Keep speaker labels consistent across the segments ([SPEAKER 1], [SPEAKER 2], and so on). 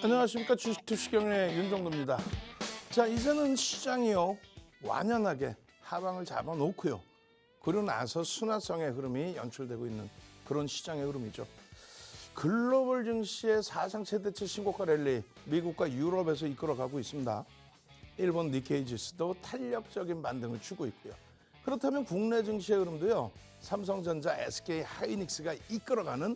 [SPEAKER 1] 안녕하십니까. 주식투시경의 윤정도입니다. 자, 이제는 시장이요 완연하게 하방을 잡아놓고요. 그러고 나서 순환성의 흐름이 연출되고 있는 그런 시장의 흐름이죠. 글로벌 증시의 사상 최대치 신고가 랠리 미국과 유럽에서 이끌어가고 있습니다. 일본 니케이 지수도 탄력적인 반등을 주고 있고요. 그렇다면 국내 증시의 흐름도요. 삼성전자, SK 하이닉스가 이끌어가는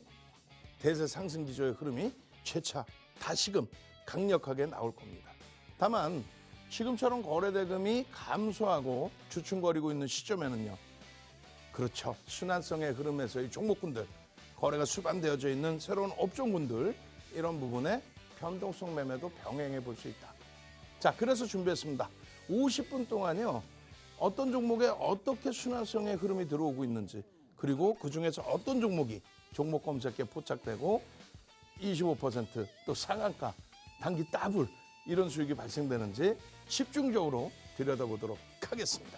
[SPEAKER 1] 대세 상승 기조의 흐름이 재차 다시금 강력하게 나올 겁니다. 다만 지금처럼 거래대금이 감소하고 주춤거리고 있는 시점에는요. 그렇죠. 순환성의 흐름에서의 종목군들, 거래가 수반되어져 있는 새로운 업종군들 이런 부분에 변동성 매매도 병행해 볼 수 있다. 자, 그래서 준비했습니다. 50분 동안요. 어떤 종목에 어떻게 순환성의 흐름이 들어오고 있는지 그리고 그중에서 어떤 종목이 종목 검색에 포착되고 25%또 상한가, 단기 더블 이런 수익이 발생되는지 집중적으로 들여다보도록 하겠습니다.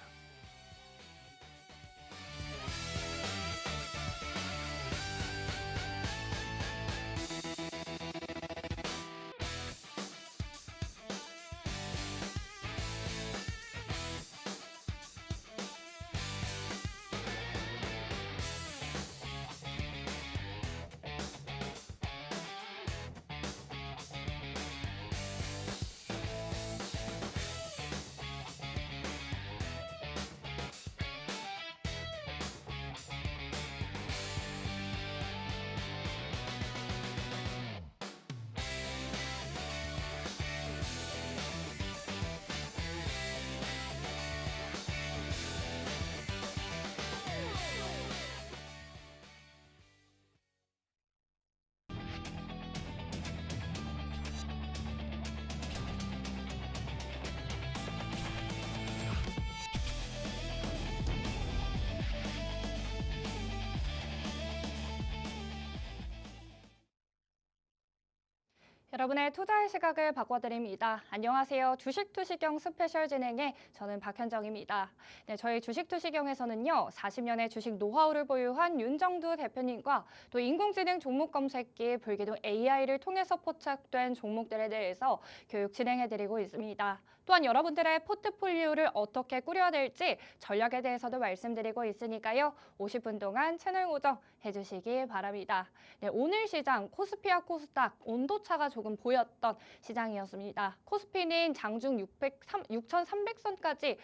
[SPEAKER 2] 여러분의 투자의 시각을 바꿔드립니다. 안녕하세요. 주식투시경 스페셜 진행의 저는 박현정입니다. 네, 저희 주식투시경에서는요. 40년의 주식 노하우를 보유한 윤정두 대표님과 또 인공지능 종목 검색기 불기둥 AI를 통해서 포착된 종목들에 대해서 교육 진행해드리고 있습니다. 또한 여러분들의 포트폴리오를 어떻게 꾸려야 될지 전략에 대해서도 말씀드리고 있으니까요. 50분 동안 채널 고정해주시기 바랍니다. 네, 오늘 시장 코스피와 코스닥 온도차가 조금 보였던 시장이었습니다. 코스피는 장중 6,300선까지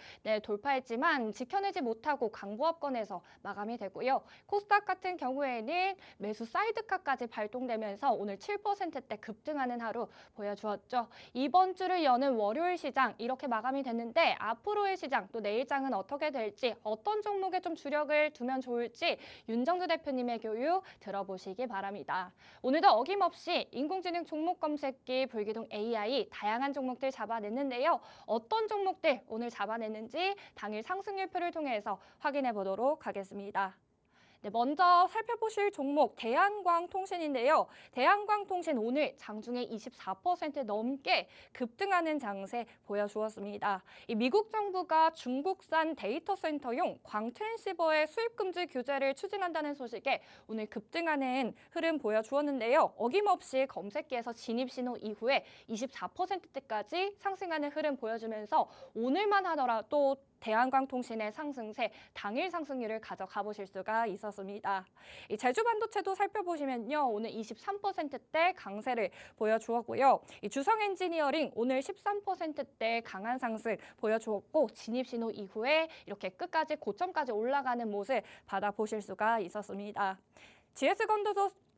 [SPEAKER 2] 돌파했지만 지켜내지 못하고 강보합권에서 마감이 되고요. 코스닥 같은 경우에는 매수 사이드카까지 발동되면서 오늘 7%대 급등하는 하루 보여주었죠. 이번 주를 여는 월요일 시장 이렇게 마감이 됐는데 앞으로의 시장 또 내일장은 어떻게 될지 어떤 종목에 좀 주력을 두면 좋을지 윤정두 대표님의 교육 들어보시기 바랍니다. 오늘도 어김없이 인공지능 종목 검색기 불기둥 AI 다양한 종목들 잡아냈는데요. 어떤 종목들 오늘 잡아냈는지 당일 상승률표를 통해서 확인해 보도록 하겠습니다. 네, 먼저 살펴보실 종목 대한광통신인데요. 대한광통신 오늘 장중에 24% 넘게 급등하는 장세 보여주었습니다. 이 미국 정부가 중국산 데이터 센터용 광 트랜시버의 수입 금지 규제를 추진한다는 소식에 오늘 급등하는 흐름 보여주었는데요. 어김없이 검색기에서 진입 신호 이후에 24%대까지 상승하는 흐름 보여주면서 오늘만 하더라도 대한광통신의 상승세 당일 상승률을 가져가 보실 수가 있었습니다. 이 제주반도체도 살펴보시면요. 오늘 23%대 강세를 보여주었고요. 이 주성엔지니어링 오늘 13%대 강한 상승 보여주었고 진입신호 이후에 이렇게 끝까지 고점까지 올라가는 모습 받아보실 수가 있었습니다.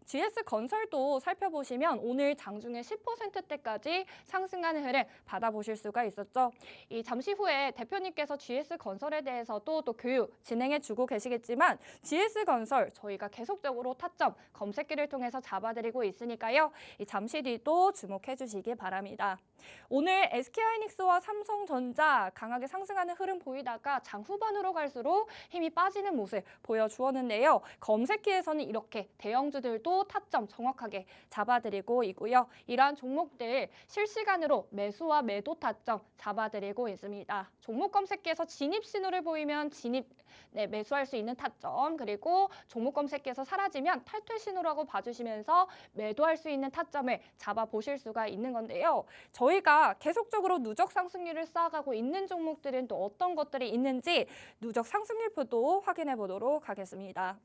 [SPEAKER 2] GS건설도 살펴보시면 오늘 장중에 10%대까지 상승하는 흐름 받아보실 수가 있었죠. 이 잠시 후에 대표님께서 GS건설에 대해서도 또 교육 진행해주고 계시겠지만 GS건설 저희가 계속적으로 타점 검색기를 통해서 잡아드리고 있으니까요. 이 잠시 뒤도 주목해주시기 바랍니다. 오늘 SK하이닉스와 삼성전자 강하게 상승하는 흐름 보이다가 장 후반으로 갈수록 힘이 빠지는 모습 보여주었는데요. 검색기에서는 이렇게 대형주들도 종목별로 타점 정확하게 잡아드리고 있고요. 이러한 종목들 실시간으로 매수와 매도 타점 잡아드리고 있습니다. 종목 검색기에서 진입 신호를 보이면 매수할 수 있는 타점, 그리고 종목 검색기에서 사라지면 탈퇴 신호라고 봐주시면서 매도할 수 있는 타점을 잡아보실 수가 있는 건데요. 저희가 계속적으로 누적 상승률을 쌓아가고 있는 종목들은 또 어떤 것들이 있는지 누적 상승률표도 확인해 보도록 하겠습니다.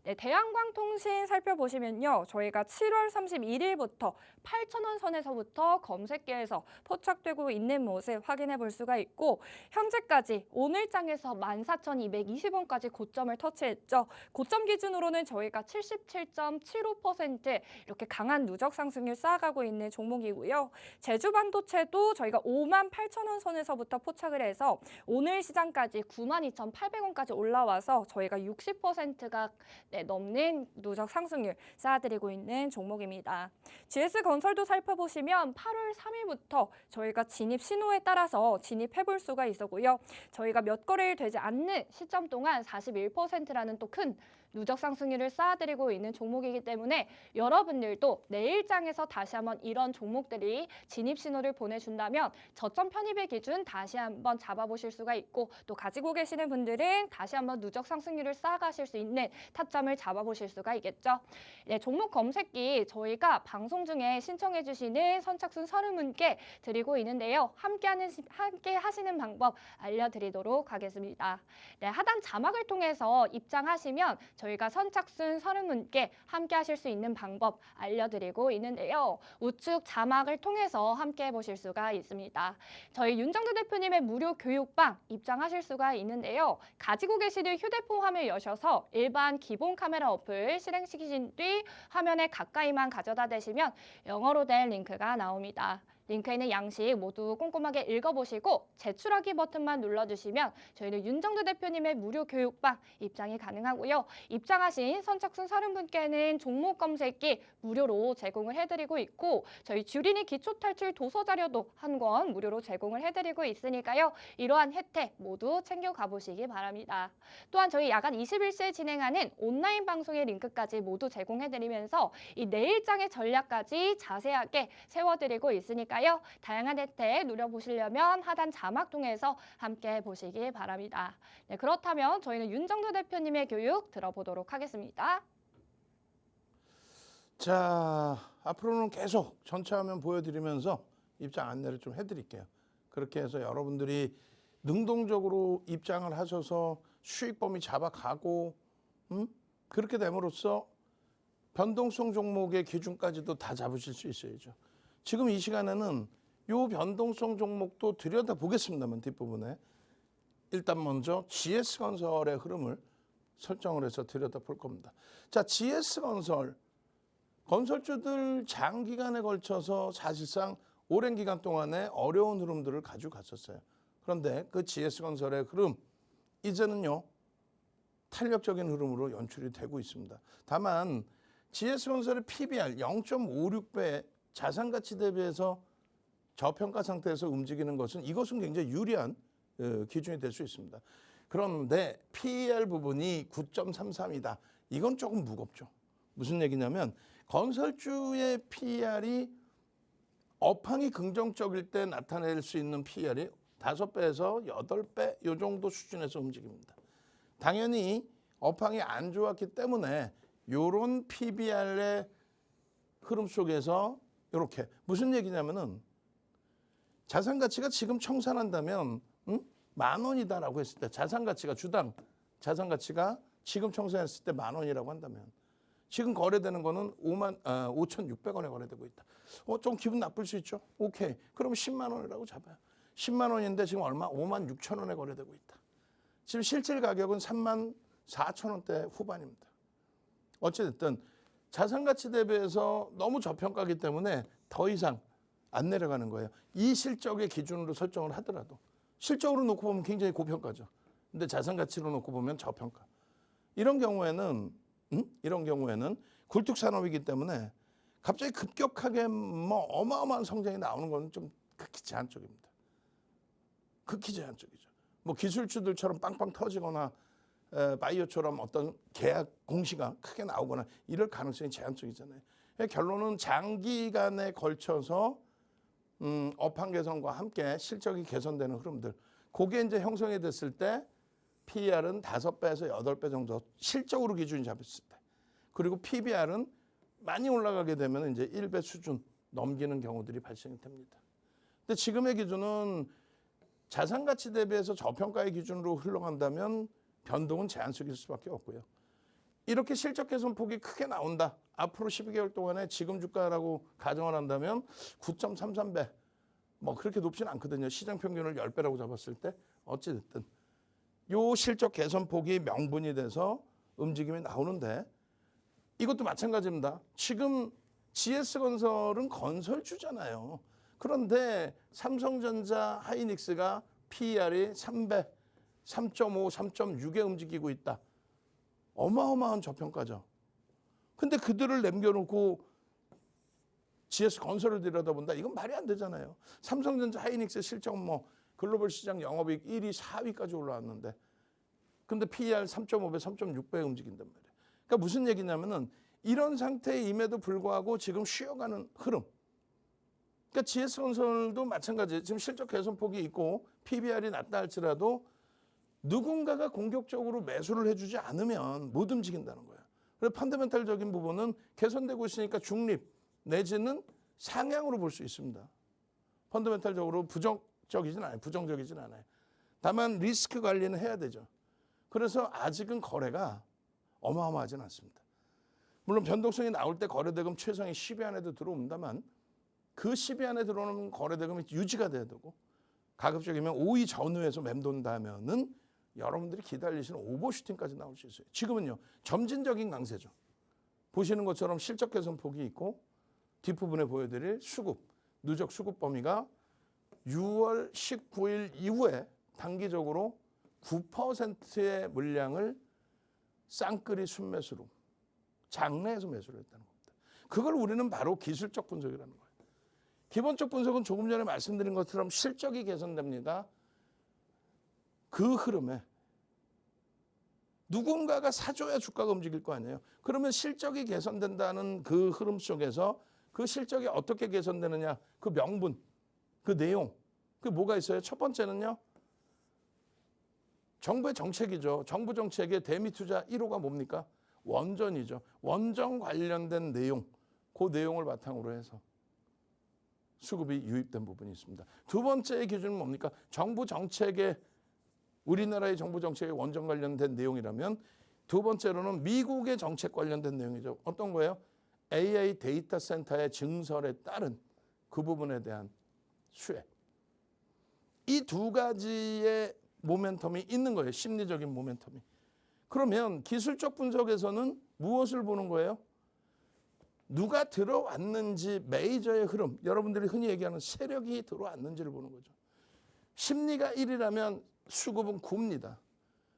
[SPEAKER 2] 네, 대한광통신 살펴보시면요. 저희가 7월 31일부터 8,000원 선에서부터 검색계에서 포착되고 있는 모습 확인해 볼 수가 있고, 현재까지 오늘장에서 14,220원까지 고점을 터치했죠. 고점 기준으로는 저희가 77.75% 이렇게 강한 누적 상승률 쌓아가고 있는 종목이고요. 제주반도체도 저희가 58,000원 선에서부터 포착을 해서 오늘 시장까지 92,800원까지 올라와서 저희가 60%가 넘는 누적 상승률 쌓아드리고 있는 종목입니다. GS건설도 살펴보시면 8월 3일부터 저희가 진입 신호에 따라서 진입해볼 수가 있었고요. 저희가 몇 거래일 되지 않는 시점 동안 41%라는 또 큰 누적 상승률을 쌓아드리고 있는 종목이기 때문에 여러분들도 내일장에서 다시 한번 이런 종목들이 진입 신호를 보내준다면 저점 편입의 기준 다시 한번 잡아보실 수가 있고, 또 가지고 계시는 분들은 다시 한번 누적 상승률을 쌓아가실 수 있는 타점을 잡아보실 수가 있겠죠. 네, 종목 검색기 저희가 방송 중에 신청해 주시는 선착순 30분께 드리고 있는데요. 함께 하시는 방법 알려드리도록 하겠습니다. 네, 하단 자막을 통해서 입장하시면 저희가 선착순 30분께 함께 하실 수 있는 방법 알려드리고 있는데요. 우측 자막을 통해서 함께 해보실 수가 있습니다. 저희 윤정두 대표님의 무료 교육방 입장하실 수가 있는데요. 가지고 계시는 휴대폰 화면 여셔서 일반 기본 카메라 어플 실행시키신 뒤 화면에 가까이만 가져다 대시면 영어로 된 링크가 나옵니다. 링크에 있는 양식 모두 꼼꼼하게 읽어보시고 제출하기 버튼만 눌러주시면 저희는 윤정두 대표님의 무료 교육방 입장이 가능하고요. 입장하신 선착순 30분께는 종목 검색기 무료로 제공을 해드리고 있고, 저희 주린이 기초탈출 도서자료도 한 권 무료로 제공을 해드리고 있으니까요. 이러한 혜택 모두 챙겨가 보시기 바랍니다. 또한 저희 야간 21시에 진행하는 온라인 방송의 링크까지 모두 제공해드리면서 이 내일장의 전략까지 자세하게 세워드리고 있으니까 다양한 혜택 누려보시려면 하단 자막 통해서 함께 보시기 바랍니다. 네, 그렇다면 저희는 윤정두 대표님의 교육 들어보도록 하겠습니다.
[SPEAKER 1] 자, 앞으로는 계속 전체 화면 보여드리면서 입장 안내를 좀 해드릴게요. 그렇게 해서 여러분들이 능동적으로 입장을 하셔서 수익 범위 잡아가고 그렇게 됨으로써 변동성 종목의 기준까지도 다 잡으실 수 있어야죠. 지금 이 시간에는 요 변동성 종목도 들여다보겠습니다만 뒷부분에 일단 먼저 GS건설의 흐름을 설정을 해서 들여다볼 겁니다. 자, GS건설 건설주들 장기간에 걸쳐서 사실상 오랜 기간 동안에 어려운 흐름들을 가지고 갔었어요. 그런데 그 GS건설의 흐름 이제는요 탄력적인 흐름으로 연출이 되고 있습니다. 다만 GS건설의 PBR 0.56배 자산가치 대비해서 저평가 상태에서 움직이는 것은 이것은 굉장히 유리한 기준이 될 수 있습니다. 그런데 PER 부분이 9.33이다. 이건 조금 무겁죠. 무슨 얘기냐면 건설주의 PER이 업황이 긍정적일 때 나타낼 수 있는 PER이 5배에서 8배 이 정도 수준에서 움직입니다. 당연히 업황이 안 좋았기 때문에 이런 PBR의 흐름 속에서 이렇게 무슨 얘기냐면은 자산 가치가 지금 청산한다면 10,000원이다라고 했을 때 자산 가치가 주당 자산 가치가 지금 청산했을 때 10,000원이라고 한다면 지금 거래되는 거는 5,600원에 거래되고 있다. 좀 기분 나쁠 수 있죠. 오케이. 그럼 10만 원이라고 잡아요. 10만 원인데 지금 얼마? 56,000원에 거래되고 있다. 지금 실질 가격은 34,000원대 후반입니다. 어찌됐든 자산 가치 대비해서 너무 저평가이기 때문에 더 이상 안 내려가는 거예요. 이 실적의 기준으로 설정을 하더라도 실적으로 놓고 보면 굉장히 고평가죠. 근데 자산 가치로 놓고 보면 저평가. 이런 경우에는 굴뚝 산업이기 때문에 갑자기 급격하게 뭐 어마어마한 성장이 나오는 건 좀 극히 제한적입니다. 극히 제한적이죠. 뭐 기술주들처럼 빵빵 터지거나 바이오처럼 어떤 계약 공시가 크게 나오거나 이럴 가능성이 제한적이잖아요. 결론은 장기간에 걸쳐서 업황 개선과 함께 실적이 개선되는 흐름들. 그게 이제 형성이 됐을 때 PER은 5배에서 8배 정도 실적으로 기준이 잡혔을 때. 그리고 PBR은 많이 올라가게 되면 이제 1배 수준 넘기는 경우들이 발생이 됩니다. 근데 지금의 기준은 자산 가치 대비해서 저평가의 기준으로 흘러간다면 변동은 제한적일 수밖에 없고요. 이렇게 실적 개선 폭이 크게 나온다. 앞으로 12개월 동안에 지금 주가라고 가정을 한다면 9.33배. 뭐 그렇게 높지는 않거든요. 시장 평균을 10배라고 잡았을 때 어찌 됐든 요 실적 개선 폭이 명분이 돼서 움직임이 나오는데 이것도 마찬가지입니다. 지금 GS건설은 건설주잖아요. 그런데 삼성전자, 하이닉스가 PER이 3배, 3.5, 3.6에 움직이고 있다. 어마어마한 저평가죠. 근데 그들을 남겨놓고 GS건설을 들여다본다. 이건 말이 안 되잖아요. 삼성전자, 하이닉스 실적 뭐 글로벌 시장 영업이익 1위, 4위까지 올라왔는데 근데 PER 3.5배, 3.6배에 움직인단 말이에요. 그러니까 무슨 얘기냐면은 이런 상태임에도 불구하고 지금 쉬어가는 흐름. 그러니까 GS건설도 마찬가지예요. 지금 실적 개선폭이 있고 PBR이 낮다 할지라도 누군가가 공격적으로 매수를 해주지 않으면 못 움직인다는 거예요. 그래서 펀더멘탈적인 부분은 개선되고 있으니까 중립 내지는 상향으로 볼 수 있습니다. 펀더멘탈적으로 부정적이진 않아요. 다만 리스크 관리는 해야 되죠. 그래서 아직은 거래가 어마어마하진 않습니다. 물론 변동성이 나올 때 거래대금 최상위 10위 안에도 들어옵니다만 그 10위 안에 들어오는 거래대금이 유지가 돼야 되고 가급적이면 5위 전후에서 맴돈다면은 여러분들이 기다리시는 오버슈팅까지 나올 수 있어요. 지금은요. 점진적인 강세죠. 보시는 것처럼 실적 개선 폭이 있고 뒷부분에 보여드릴 수급, 누적 수급 범위가 6월 19일 이후에 단기적으로 9%의 물량을 쌍끌이 순매수로 장내에서 매수를 했다는 겁니다. 그걸 우리는 바로 기술적 분석이라는 거예요. 기본적 분석은 조금 전에 말씀드린 것처럼 실적이 개선됩니다. 그 흐름에 누군가가 사줘야 주가가 움직일 거 아니에요. 그러면 실적이 개선된다는 그 흐름 속에서 그 실적이 어떻게 개선되느냐, 그 명분, 그 내용, 그 뭐가 있어요? 첫 번째는요. 정부의 정책이죠. 정부 정책의 대미투자 1호가 뭡니까? 원전이죠. 원전 관련된 내용, 그 내용을 바탕으로 해서 수급이 유입된 부분이 있습니다. 두 번째의 기준은 뭡니까? 정부 정책의 우리나라의 정부 정책의 원전 관련된 내용이라면 두 번째로는 미국의 정책 관련된 내용이죠. 어떤 거예요? AI 데이터 센터의 증설에 따른 그 부분에 대한 수혜. 이 두 가지의 모멘텀이 있는 거예요. 심리적인 모멘텀이. 그러면 기술적 분석에서는 무엇을 보는 거예요? 누가 들어왔는지 메이저의 흐름, 여러분들이 흔히 얘기하는 세력이 들어왔는지를 보는 거죠. 심리가 1이라면 수급은 9입니다.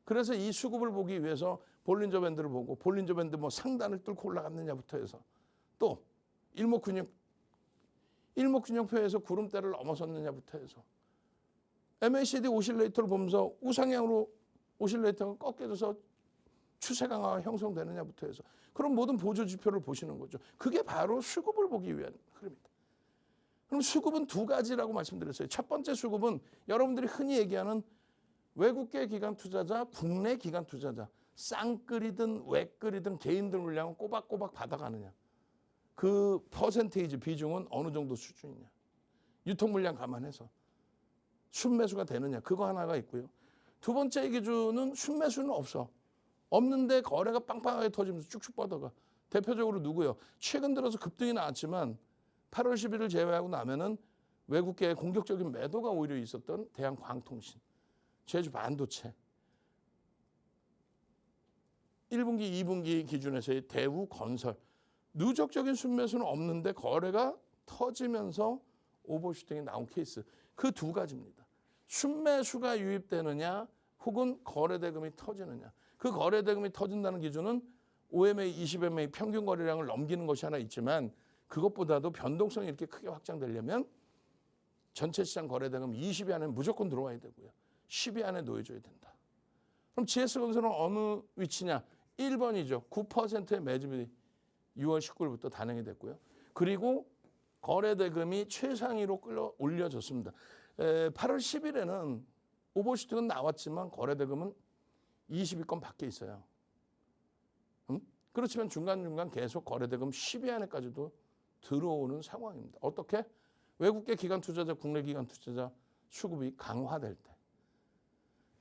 [SPEAKER 1] 그래서 이 수급을 보기 위해서 볼린저 밴드를 보고 볼린저 밴드 뭐 상단을 뚫고 올라갔느냐부터 해서 또 일목균형표에서 구름대를 넘어섰느냐부터 해서 MACD 오실레이터를 보면서 우상향으로 오실레이터가 꺾여져서 추세 강화가 형성되느냐부터 해서 그런 모든 보조 지표를 보시는 거죠. 그게 바로 수급을 보기 위한 흐름입니다. 그럼 수급은 두 가지라고 말씀드렸어요. 첫 번째 수급은 여러분들이 흔히 얘기하는 외국계 기관 투자자, 국내 기관 투자자, 쌍끌이든 외끌이든 개인들 물량을 꼬박꼬박 받아가느냐. 그 퍼센테이지 비중은 어느 정도 수준이냐. 유통 물량 감안해서 순매수가 되느냐. 그거 하나가 있고요. 두 번째 기준은 순매수는 없어. 없는데 거래가 빵빵하게 터지면서 쭉쭉 뻗어가. 대표적으로 누구요? 최근 들어서 급등이 나왔지만 8월 10일을 제외하고 나면은 외국계의 공격적인 매도가 오히려 있었던 대한광통신, 제주 반도체, 1분기, 2분기 기준에서의 대우건설, 누적적인 순매수는 없는데 거래가 터지면서 오버슈팅이 나온 케이스. 그 두 가지입니다. 순매수가 유입되느냐 혹은 거래대금이 터지느냐. 그 거래대금이 터진다는 기준은 OMA, 20MA 평균 거래량을 넘기는 것이 하나 있지만 그것보다도 변동성이 이렇게 크게 확장되려면 전체 시장 거래대금 20위 안에 무조건 들어와야 되고요. 10위 안에 놓여줘야 된다. 그럼 GS건설은 어느 위치냐? 1번이죠. 9%의 매집이 6월 19일부터 단행이 됐고요. 그리고 거래대금이 최상위로 끌어 올려졌습니다. 8월 10일에는 오버슈팅은 나왔지만 거래대금은 20위권 밖에 있어요. 그렇지만 중간중간 계속 거래대금 10위 안에까지도 들어오는 상황입니다. 어떻게? 외국계 기관 투자자, 국내 기관 투자자 수급이 강화될 때.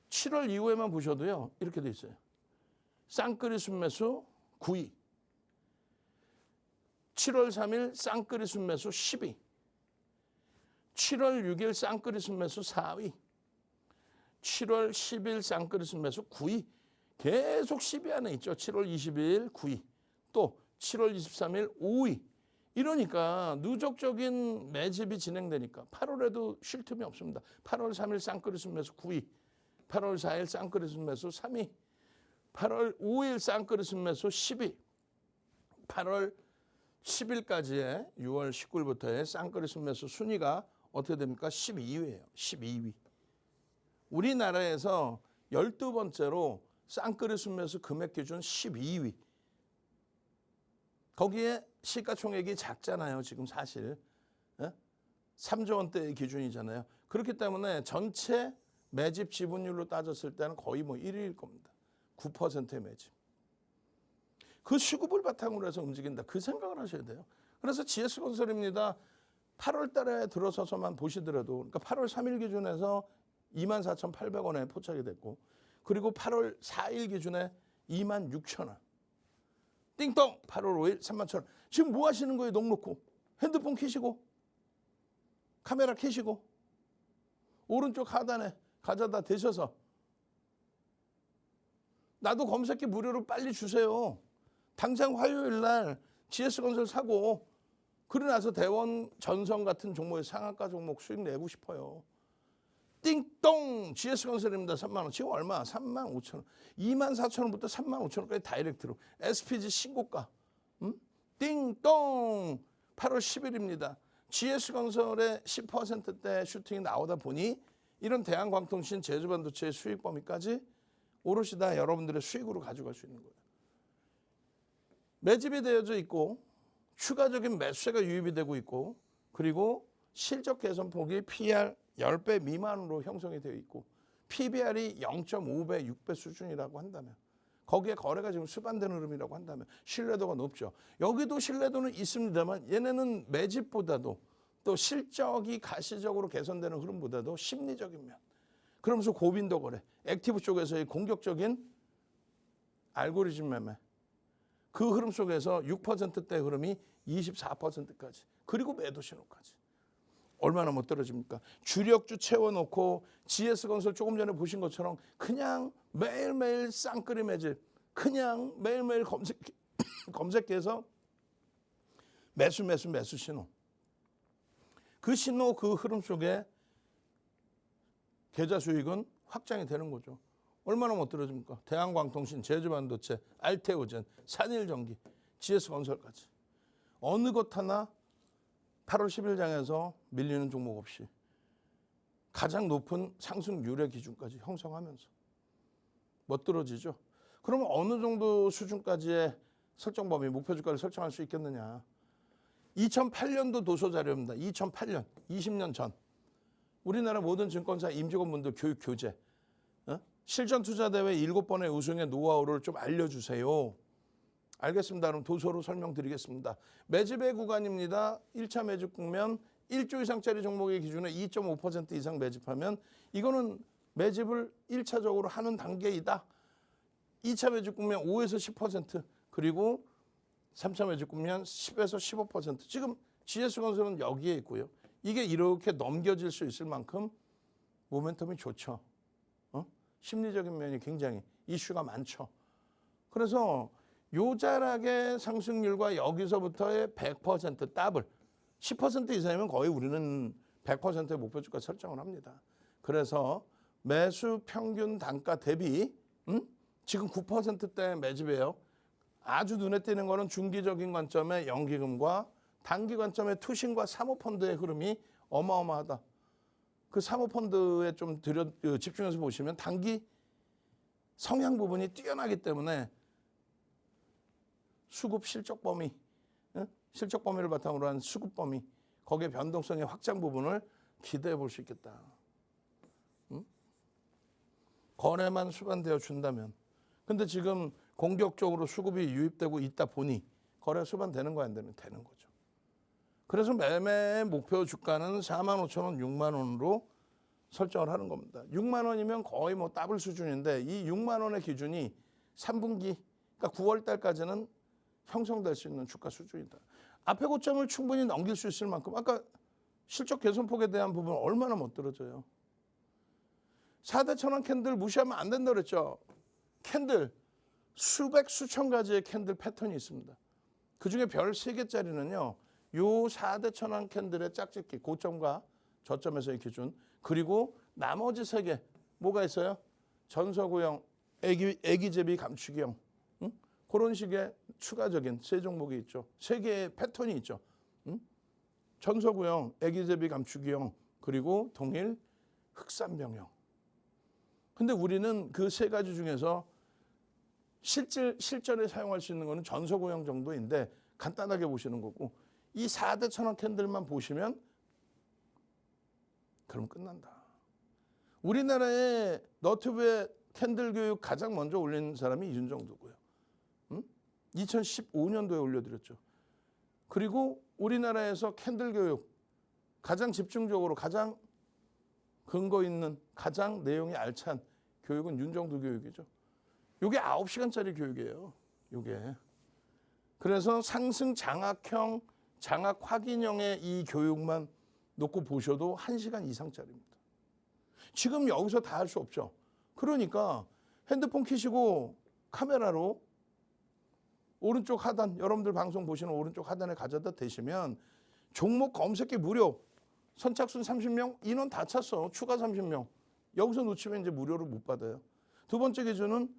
[SPEAKER 1] 7월 이후에만 보셔도요. 이렇게 돼 있어요. 쌍끌이 순매수 9위. 7월 3일 쌍끌이 순매수 10위. 7월 6일 쌍끌이 순매수 4위. 7월 10일 쌍끌이 순매수 9위. 계속 10위 안에 있죠. 7월 22일 9위. 또 7월 23일 5위. 이러니까 누적적인 매집이 진행되니까 8월에도 쉴 틈이 없습니다. 8월 3일 쌍끌이 순매수 9위. 8월 4일 쌍끌이 순매수 3위. 8월 5일 쌍끌이 순매수 10위. 8월 10일까지의 6월 19일부터의 쌍끌이 순매수 순위가 어떻게 됩니까? 12위예요. 12위. 우리나라에서 12번째로 쌍끌이 순매수 금액 기준 12위. 거기에 시가총액이 작잖아요. 지금 사실. 3조 원대의 기준이잖아요. 그렇기 때문에 전체 매집 지분율로 따졌을 때는 거의 뭐 1위일 겁니다. 9%의 매집. 그 수급을 바탕으로 해서 움직인다. 그 생각을 하셔야 돼요. 그래서 GS건설입니다. 8월 달에 들어서서만 보시더라도 그러니까 8월 3일 기준에서 24,800원에 포착이 됐고 그리고 8월 4일 기준에 26,000원. 띵동 8월 5일 31,000원. 지금 뭐 하시는 거예요? 넉놓고. 핸드폰 켜시고 카메라 켜시고 오른쪽 하단에 가져다 대셔서 나도 검색기 무료로 빨리 주세요. 당장 화요일 날 GS건설 사고 그러고 나서 대원 전선 같은 종목의 상한가 종목 수익 내고 싶어요. 띵동 GS건설입니다. 3만 원. 지금 얼마? 3만 5천 원. 2만 4천 원부터 3만 5천 원까지 다이렉트로. SPG 신고가. 띵동 8월 10일입니다. GS건설의 10%대 슈팅이 나오다 보니 이런 대한광통신 제주반도체의 수익 범위까지 오롯이 다 여러분들의 수익으로 가져갈 수 있는 거예요. 매집이 되어져 있고 추가적인 매수세가 유입이 되고 있고 그리고 실적 개선폭이 PER 10배 미만으로 형성이 되어 있고 PBR이 0.5배, 6배 수준이라고 한다면 거기에 거래가 지금 수반되는 흐름이라고 한다면 신뢰도가 높죠. 여기도 신뢰도는 있습니다만 얘네는 매집보다도 또 실적이 가시적으로 개선되는 흐름보다도 심리적인 면 그러면서 고빈도 거래, 액티브 쪽에서의 공격적인 알고리즘 매매 그 흐름 속에서 6%대 흐름이 24%까지 그리고 매도 신호까지 얼마나 못 떨어집니까? 주력주 채워놓고 GS건설 조금 전에 보신 것처럼 그냥 매일매일 쌍끌이 매집 그냥 매일매일 검색해서 매수 신호 그 신호 그 흐름 속에 계좌 수익은 확장이 되는 거죠. 얼마나 못 떨어집니까? 대한광통신, 제주반도체, 알테오젠, 산일전기, GS건설까지 어느 것 하나 8월 10일 장에서 밀리는 종목 없이 가장 높은 상승률의 기준까지 형성하면서 못 떨어지죠. 그러면 어느 정도 수준까지의 설정 범위, 목표 주가를 설정할 수 있겠느냐. 2008년도 도서 자료입니다. 2008년, 20년 전. 우리나라 모든 증권사 임직원분들 교육 교재. 실전 투자 대회 7번의 우승의 노하우를 좀 알려주세요. 알겠습니다. 그럼 도서로 설명드리겠습니다. 매집의 구간입니다. 1차 매집 국면 1조 이상짜리 종목의 기준에 2.5% 이상 매집하면 이거는 매집을 1차적으로 하는 단계이다. 2차 매집 국면 5에서 10% 그리고 3차 매집 국면 10에서 15%. 지금 GS건설은 여기에 있고요. 이게 이렇게 넘겨질 수 있을 만큼 모멘텀이 좋죠. 심리적인 면이 굉장히 이슈가 많죠. 그래서 요자락의 상승률과 여기서부터의 100% 더블 10% 이상이면 거의 우리는 100%의 목표 주가 설정을 합니다. 그래서 매수 평균 단가 대비 지금 9%대 매집이에요. 아주 눈에 띄는 거는 중기적인 관점의 연기금과 단기 관점의 투신과 사모펀드의 흐름이 어마어마하다. 그 사모펀드에 좀 집중해서 보시면 단기 성향 부분이 뛰어나기 때문에 수급 실적 범위, 실적 범위를 바탕으로 한 수급 범위, 거기에 변동성의 확장 부분을 기대해 볼 수 있겠다. 거래만 수반되어 준다면. 근데 지금 공격적으로 수급이 유입되고 있다 보니 거래 수반되는 거 안 되는 거죠. 그래서 매매의 목표 주가는 45,000원, 6만 원으로 설정을 하는 겁니다. 6만 원이면 거의 뭐 더블 수준인데 이 6만 원의 기준이 3분기, 그러니까 9월 달까지는 형성될 수 있는 주가 수준이다. 앞에 고점을 충분히 넘길 수 있을 만큼 아까 실적 개선폭에 대한 부분 얼마나 못 들어져요. 4대 천원 캔들 무시하면 안 된다 그랬죠. 캔들 수백 수천 가지의 캔들 패턴이 있습니다. 그중에 별 3개짜리는요. 요 4대 천원 캔들의 짝짓기 고점과 저점에서의 기준 그리고 나머지 3개 뭐가 있어요? 전서구형, 애기제비 감추기형 그런 식의 추가적인 세 종목이 있죠. 3개의 패턴이 있죠. 전서구형, 애기제비 감추기형 그리고 동일 흑산병형. 근데 우리는 그 3가지 중에서 실전에 사용할 수 있는 거는 전서구형 정도인데 간단하게 보시는 거고 이 4대 천원 캔들만 보시면 그럼 끝난다. 우리나라의 너튜브에 캔들 교육 가장 먼저 올린 사람이 이준정도고요. 2015년도에 올려드렸죠. 그리고 우리나라에서 캔들 교육 가장 집중적으로 가장 근거 있는 가장 내용이 알찬 교육은 윤정도 교육이죠. 이게 9시간짜리 교육이에요. 이게. 그래서 상승 장악형, 장악 확인형의 이 교육만 놓고 보셔도 1시간 이상짜리입니다. 지금 여기서 다 할 수 없죠. 그러니까 핸드폰 켜시고 카메라로 오른쪽 하단, 여러분들 방송 보시는 오른쪽 하단에 가져다 대시면 종목 검색기 무료, 선착순 30명, 인원 다 찼어. 추가 30명. 여기서 놓치면 이제 무료로 못 받아요. 두 번째 기준은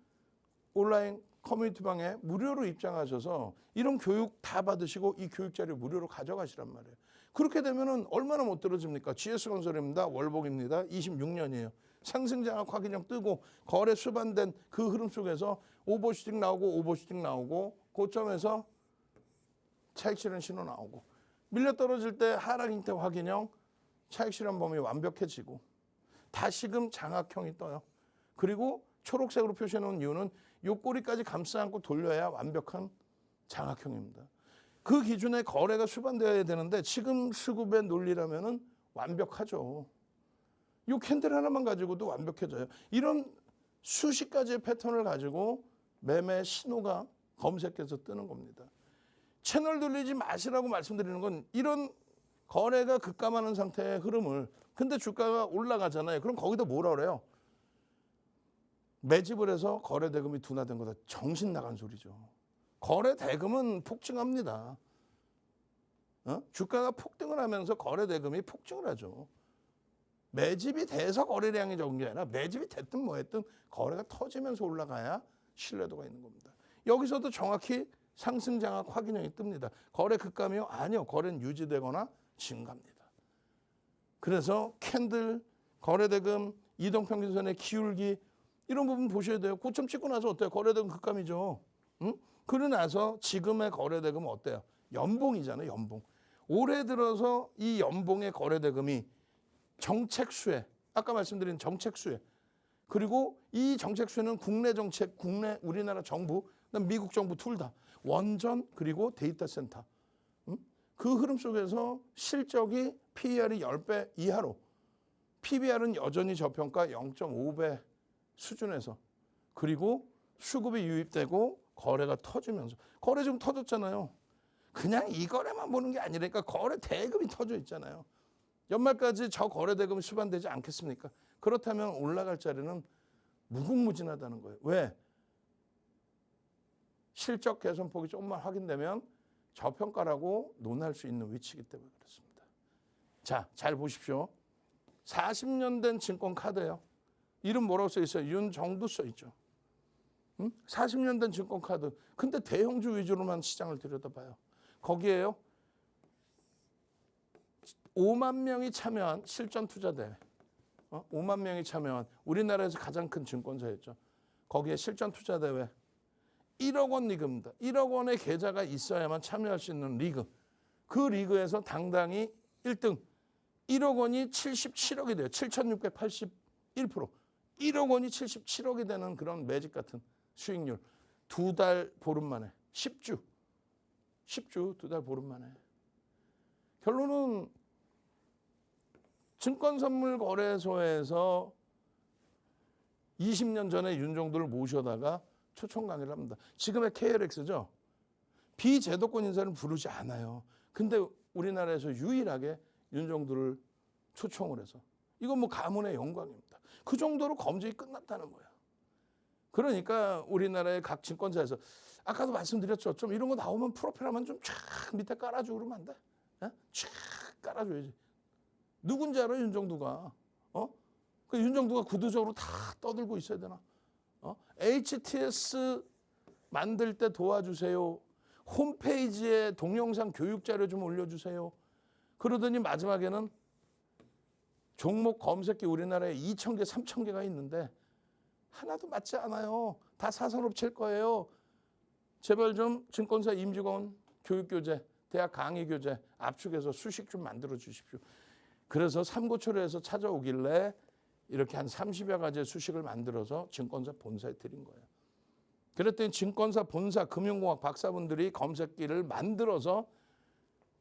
[SPEAKER 1] 온라인 커뮤니티 방에 무료로 입장하셔서 이런 교육 다 받으시고 이 교육 자료 무료로 가져가시란 말이에요. 그렇게 되면은 얼마나 못 들어집니까? GS건설입니다. 월복입니다. 26년이에요. 상승장악 확인형 뜨고 거래 수반된 그 흐름 속에서 오버슈팅 나오고 오버슈팅 나오고 고점에서 차익 실현 신호 나오고 밀려 떨어질 때 하락 형태 확인형 차익 실현 범위 완벽해지고 다시금 장악형이 떠요. 그리고 초록색으로 표시해 놓은 이유는 요 꼬리까지 감싸 안고 돌려야 완벽한 장악형입니다. 그 기준에 거래가 수반되어야 되는데 지금 수급의 논리라면은 완벽하죠. 요 캔들 하나만 가지고도 완벽해져요. 이런 수십 가지의 패턴을 가지고 매매 신호가 검색해서 뜨는 겁니다. 채널 돌리지 마시라고 말씀드리는 건 이런 거래가 급감하는 상태의 흐름을 근데 주가가 올라가잖아요. 그럼 거기다 뭐라 그래요? 매집을 해서 거래 대금이 둔화된 거다. 정신 나간 소리죠. 거래 대금은 폭증합니다. 주가가 폭등을 하면서 거래 대금이 폭증을 하죠. 매집이 돼서 거래량이 적은 게 아니라 매집이 됐든 뭐했든 거래가 터지면서 올라가야 신뢰도가 있는 겁니다. 여기서도 정확히 상승 장악 확인형이 뜹니다. 거래 급감이요? 아니요. 거래는 유지되거나 증가합니다. 그래서 캔들, 거래 대금, 이동평균선의 기울기 이런 부분 보셔야 돼요. 고점 찍고 나서 어때요? 거래 대금 급감이죠. 그러고 나서 지금의 거래 대금은 어때요? 연봉이잖아요. 연봉. 올해 들어서 이 연봉의 거래 대금이 정책 수혜, 아까 말씀드린 정책 수혜, 그리고 이 정책 수혜는 국내 정책, 국내 우리나라 정부, 그다음 미국 정부 둘 다 원전 그리고 데이터 센터. 그 흐름 속에서 실적이 PER이 10배 이하로, PBR은 여전히 저평가 0.5배 수준에서, 그리고 수급이 유입되고 거래가 터지면서, 거래 지금 터졌잖아요. 그냥 이 거래만 보는 게 아니라니까 거래 대금이 터져 있잖아요. 연말까지 저 거래 대금이 수반되지 않겠습니까? 그렇다면 올라갈 자리는 무궁무진하다는 거예요. 왜? 실적 개선폭이 조금만 확인되면 저평가라고 논할 수 있는 위치이기 때문에 그렇습니다. 자, 잘 보십시오. 40년 된 증권 카드예요. 이름 뭐라고 써 있어요? 윤정도 써 있죠. 40년 된 증권 카드. 근데 대형주 위주로만 시장을 들여다봐요. 거기에요. 5만 명이 참여한 실전 투자 대회. 5만 명이 참여한 우리나라에서 가장 큰 증권사였죠. 거기에 실전 투자 대회 1억 원 리그입니다. 1억 원의 계좌가 있어야만 참여할 수 있는 리그. 그 리그에서 당당히 1등 1억 원이 77억이 돼요. 7,681%. 1억 원이 77억이 되는 그런 매직 같은 수익률. 2달 보름 만에 10주 2달 보름 만에. 결론은 증권선물거래소에서 20년 전에 윤정도를 모셔다가 초청 강의를 합니다. 지금의 KLX죠. 비제도권 인사를 부르지 않아요. 근데 우리나라에서 유일하게 윤정도를 초청을 해서 이건 뭐 가문의 영광입니다. 그 정도로 검증이 끝났다는 거예요. 그러니까 우리나라의 각 증권사에서 아까도 말씀드렸죠. 좀 이런 거 나오면 프로필 하면 좀 쫙 밑에 깔아주고 그러면 안 돼? 쫙 깔아줘야지. 누군지 알아 윤정도가? 그 윤정도가 구두적으로 다 떠들고 있어야 되나? HTS 만들 때 도와주세요. 홈페이지에 동영상 교육 자료 좀 올려주세요. 그러더니 마지막에는 종목 검색기 우리나라에 2,000개, 3,000개가 있는데 하나도 맞지 않아요. 다 사설업체일 거예요. 제발 좀 증권사 임직원 교육교재, 대학 강의교재 압축해서 수식 좀 만들어 주십시오. 그래서 삼고초려에서 찾아오길래 이렇게 한 30여 가지의 수식을 만들어서 증권사 본사에 드린 거예요. 그랬더니 증권사 본사 금융공학 박사분들이 검색기를 만들어서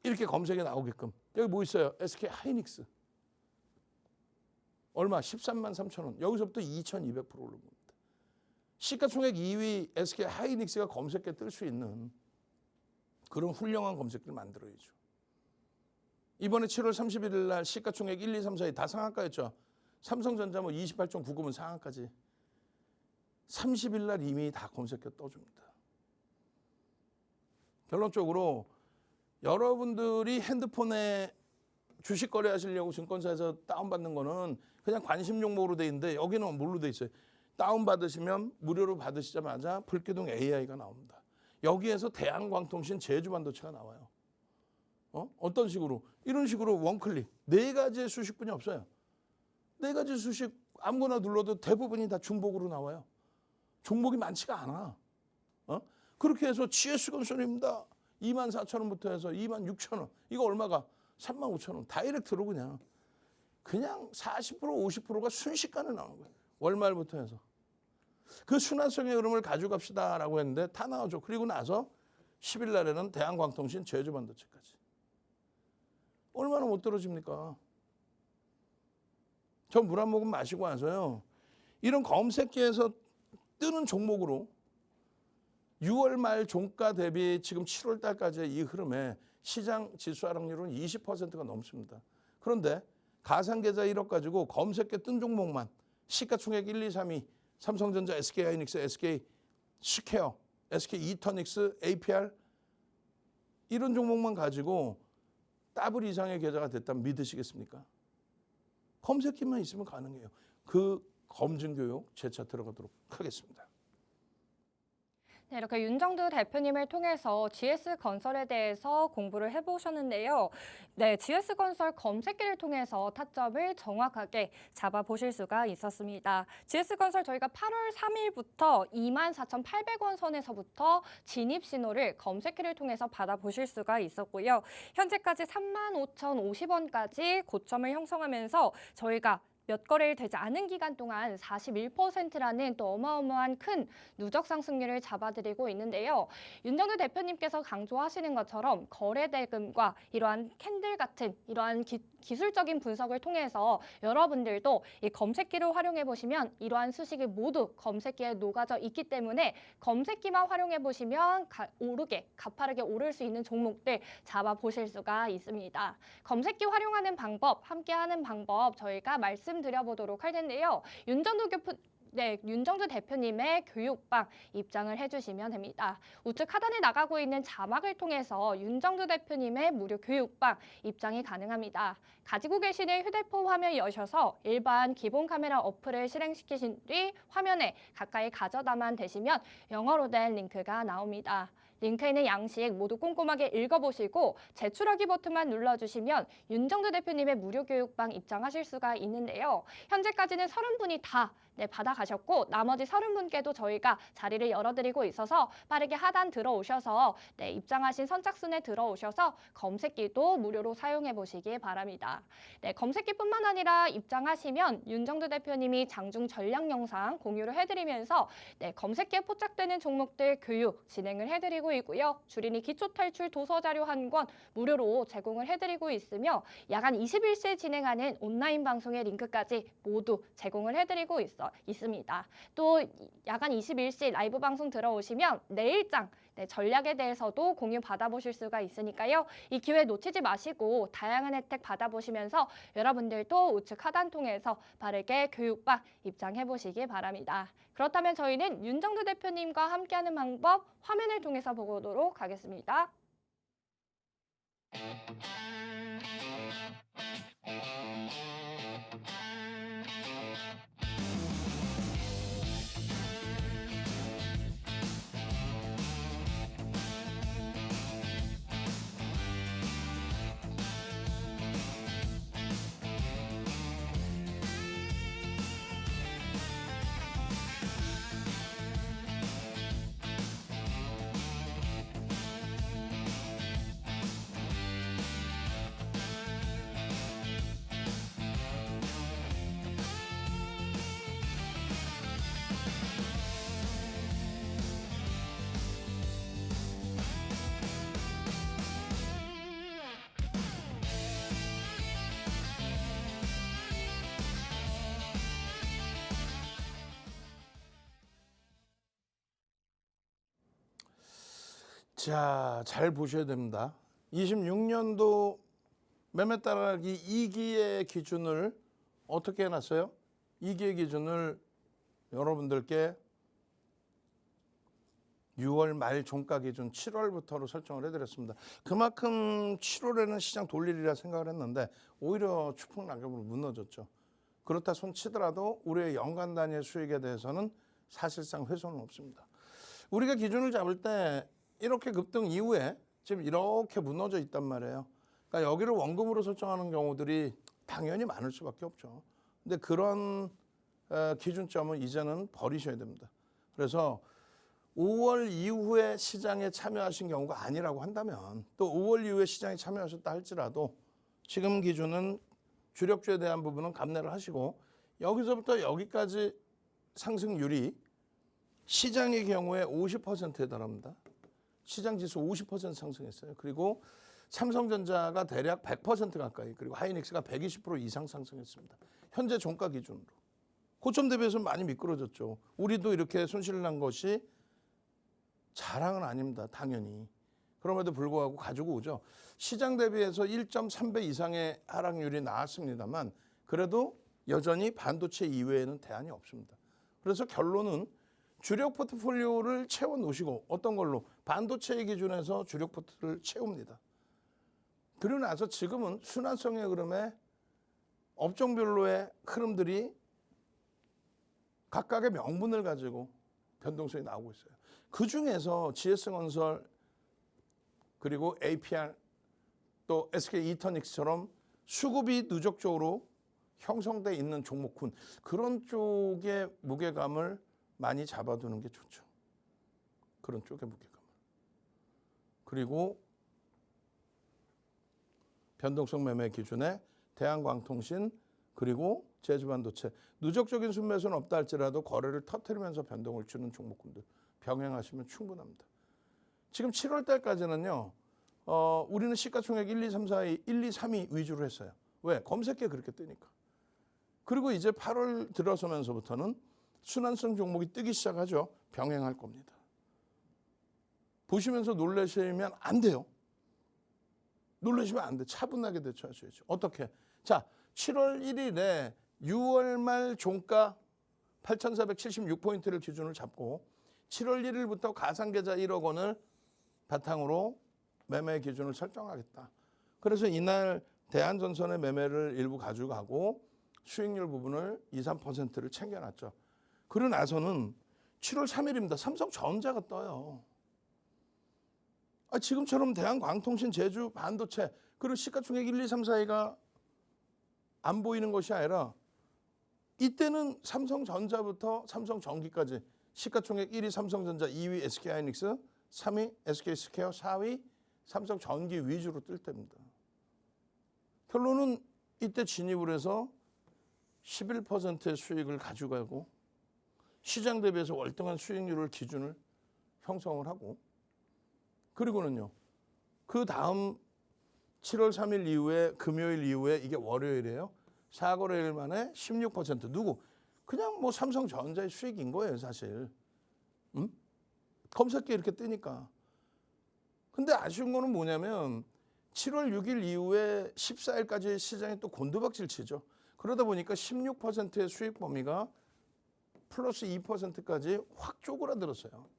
[SPEAKER 1] 이렇게 검색에 나오게끔. 여기 뭐 있어요? SK 하이닉스. 얼마? 13만 3천 원. 여기서부터 2,200% 오른 겁니다. 시가총액 2위 SK 하이닉스가 검색기에 뜰 수 있는 그런 훌륭한 검색기를 만들어야죠. 이번에 7월 31일 날 시가총액 1, 2, 3, 4위 다 상한가였죠. 삼성전자 뭐 28.99면 상한가지. 30일 날 이미 다 검색해 떠줍니다. 결론적으로 여러분들이 핸드폰에 주식 거래하시려고 증권사에서 다운받는 거는 그냥 관심 종목으로 돼 있는데 여기는 뭘로 돼 있어요? 다운받으시면 무료로 받으시자마자 불기둥 AI가 나옵니다. 여기에서 대한광통신 제주반도체가 나와요. 어떤 식으로? 이런 식으로 원클릭. 4가지의 수식뿐이 없어요. 4가지 수식 아무거나 눌러도 대부분이 다 중복으로 나와요. 종목이 많지가 않아. 그렇게 해서 GS건설입니다. 24,000원부터 해서 26,000원. 이거 얼마가? 35,000원. 다이렉트로 그냥 40% 50%가 순식간에 나오는 거예요. 월말부터 해서. 그 순환성의 흐름을 가져갑시다라고 했는데 다 나오죠. 그리고 나서 10일 날에는 대한광통신 제주반도체까지. 얼마나 못 떨어집니까? 저 물 한 모금 마시고 와서요. 이런 검색기에서 뜨는 종목으로 6월 말 종가 대비 지금 7월 달까지의 이 흐름에 시장 지수 하락률은 20%가 넘습니다. 그런데 가상계좌 1억 가지고 검색기에 뜬 종목만 시가총액 1, 2, 3위 삼성전자, SK하이닉스, SK스퀘어, SK이터닉스, APR 이런 종목만 가지고 더블 이상의 계좌가 됐다면 믿으시겠습니까? 검색기만 있으면 가능해요. 그 검증 교육 재차 들어가도록 하겠습니다.
[SPEAKER 2] 네, 이렇게 윤정두 대표님을 통해서 GS건설에 대해서 공부를 해보셨는데요. 네, GS건설 검색기를 통해서 타점을 정확하게 잡아보실 수가 있었습니다. GS건설 저희가 8월 3일부터 24,800원 선에서부터 진입 신호를 검색기를 통해서 받아보실 수가 있었고요. 현재까지 35,050원까지 고점을 형성하면서 저희가 몇 거래일 되지 않은 기간 동안 41%라는 또 어마어마한 큰 누적 상승률을 잡아드리고 있는데요. 윤정두 대표님께서 강조하시는 것처럼 거래 대금과 이러한 캔들 같은 이러한 기술적인 분석을 통해서 여러분들도 이 검색기를 활용해 보시면 이러한 수식이 모두 검색기에 녹아져 있기 때문에 검색기만 활용해 보시면 가파르게 오를 수 있는 종목들 잡아보실 수가 있습니다. 검색기 활용하는 방법, 함께하는 방법 저희가 말씀드려보도록 할 텐데요. 윤정두 대표님의 교육방 입장을 해주시면 됩니다. 우측 하단에 나가고 있는 자막을 통해서 윤정두 대표님의 무료 교육방 입장이 가능합니다. 가지고 계시는 휴대폰 화면 여셔서 일반 기본 카메라 어플을 실행시키신 뒤 화면에 가까이 가져다만 대시면 영어로 된 링크가 나옵니다. 링크에 있는 양식 모두 꼼꼼하게 읽어보시고 제출하기 버튼만 눌러주시면 윤정두 대표님의 무료 교육방 입장하실 수가 있는데요. 현재까지는 30분이 다 네, 받아가셨고 나머지 30분께도 저희가 자리를 열어드리고 있어서 빠르게 하단 들어오셔서 네, 입장하신 선착순에 들어오셔서 검색기도 무료로 사용해 보시기 바랍니다. 네, 검색기뿐만 아니라 입장하시면 윤정두 대표님이 장중 전략 영상 공유를 해드리면서 네, 검색기에 포착되는 종목들 교육 진행을 해드리고 있고요. 주린이 기초탈출 도서자료 한 권 무료로 제공을 해드리고 있으며 야간 21시에 진행하는 온라인 방송의 링크까지 모두 제공을 해드리고 있습니다. 또 야간 21시 라이브 방송 들어오시면 내일장 네, 전략에 대해서도 공유 받아보실 수가 있으니까요. 이 기회 놓치지 마시고 다양한 혜택 받아보시면서 여러분들도 우측 하단 통해서 빠르게 교육방 입장해보시기 바랍니다. 그렇다면 저희는 윤정두 대표님과 함께하는 방법 화면을 통해서 보도록 하겠습니다.
[SPEAKER 1] 자, 잘 보셔야 됩니다. 26년도 매매 따라가기 2기의 기준을 어떻게 해놨어요? 2기의 기준을 여러분들께 6월 말 종가 기준 7월부터로 설정을 해드렸습니다. 그만큼 7월에는 시장 돌리리라 생각을 했는데 오히려 추풍 낙엽으로 무너졌죠. 그렇다 손치더라도 우리의 연간 단위의 수익에 대해서는 사실상 훼손은 없습니다. 우리가 기준을 잡을 때 이렇게 급등 이후에 지금 이렇게 무너져 있단 말이에요. 그러니까 여기를 원금으로 설정하는 경우들이 당연히 많을 수밖에 없죠. 근데 그런 기준점은 이제는 버리셔야 됩니다. 그래서 5월 이후에 시장에 참여하신 경우가 아니라고 한다면 또 5월 이후에 시장에 참여하셨다 할지라도 지금 기준은 주력주에 대한 부분은 감내를 하시고 여기서부터 여기까지 상승률이 시장의 경우에 50%에 달합니다. 시장 지수 50% 상승했어요. 그리고 삼성전자가 대략 100% 가까이, 그리고 하이닉스가 120% 이상 상승했습니다. 현재 종가 기준으로. 고점 대비해서 많이 미끄러졌죠. 우리도 이렇게 손실을 난 것이 자랑은 아닙니다. 당연히. 그럼에도 불구하고 가지고 오죠. 시장 대비해서 1.3배 이상의 하락률이 나왔습니다만 그래도 여전히 반도체 이외에는 대안이 없습니다. 그래서 결론은 주력 포트폴리오를 채워 놓으시고 어떤 걸로? 반도체 기준에서 주력 포트를 채웁니다. 그러고 나서 지금은 순환성의 흐름에 업종별로의 흐름들이 각각의 명분을 가지고 변동성이 나오고 있어요. 그중에서 GS건설 그리고 APR 또 SK 이터닉스처럼 수급이 누적적으로 형성돼 있는 종목군 그런 쪽의 무게감을 많이 잡아두는 게 좋죠. 그런 쪽의 무게감을. 그리고 변동성 매매 기준에 대한광통신 그리고 제주반도체 누적적인 순매수는 없다 할지라도 거래를 터뜨리면서 변동을 주는 종목군들 병행하시면 충분합니다. 지금 7월 달까지는요. 우리는 시가총액 1, 2, 3, 4, 1, 2, 3위 위주로 했어요. 왜? 검색기에 그렇게 뜨니까. 그리고 이제 8월 들어서면서부터는 순환성 종목이 뜨기 시작하죠. 병행할 겁니다. 보시면서 놀라시면 안 돼요. 놀라시면 안 돼. 차분하게 대처하셔야죠. 어떻게? 자, 7월 1일에 6월 말 종가 8,476포인트를 기준을 잡고 7월 1일부터 가상계좌 1억 원을 바탕으로 매매 기준을 설정하겠다. 그래서 이날 대한전선의 매매를 일부 가져가고 수익률 부분을 2, 3%를 챙겨놨죠. 그러고 나서는 7월 3일입니다. 삼성전자가 떠요. 지금처럼 대한광통신, 제주, 반도체 그리고 시가총액 1, 2, 3, 4위가 안 보이는 것이 아니라 이때는 삼성전자부터 삼성전기까지 시가총액 1위 삼성전자, 2위 SK하이닉스, 3위 SK스퀘어, 4위 삼성전기 위주로 뜰 때입니다. 결론은 이때 진입을 해서 11%의 수익을 가져가고 시장 대비해서 월등한 수익률을 기준을 형성을 하고 그리고는요. 그 다음 7월 3일 이후에 금요일 이후에 이게 월요일이에요. 4거래일 만에 16% 누구? 그냥 뭐 삼성전자의 수익인 거예요 사실. 검색기에 이렇게 뜨니까. 근데 아쉬운 거는 뭐냐면 7월 6일 이후에 14일까지 시장이 또 곤두박질 치죠. 그러다 보니까 16%의 수익 범위가 플러스 2%까지 확 쪼그라들었어요.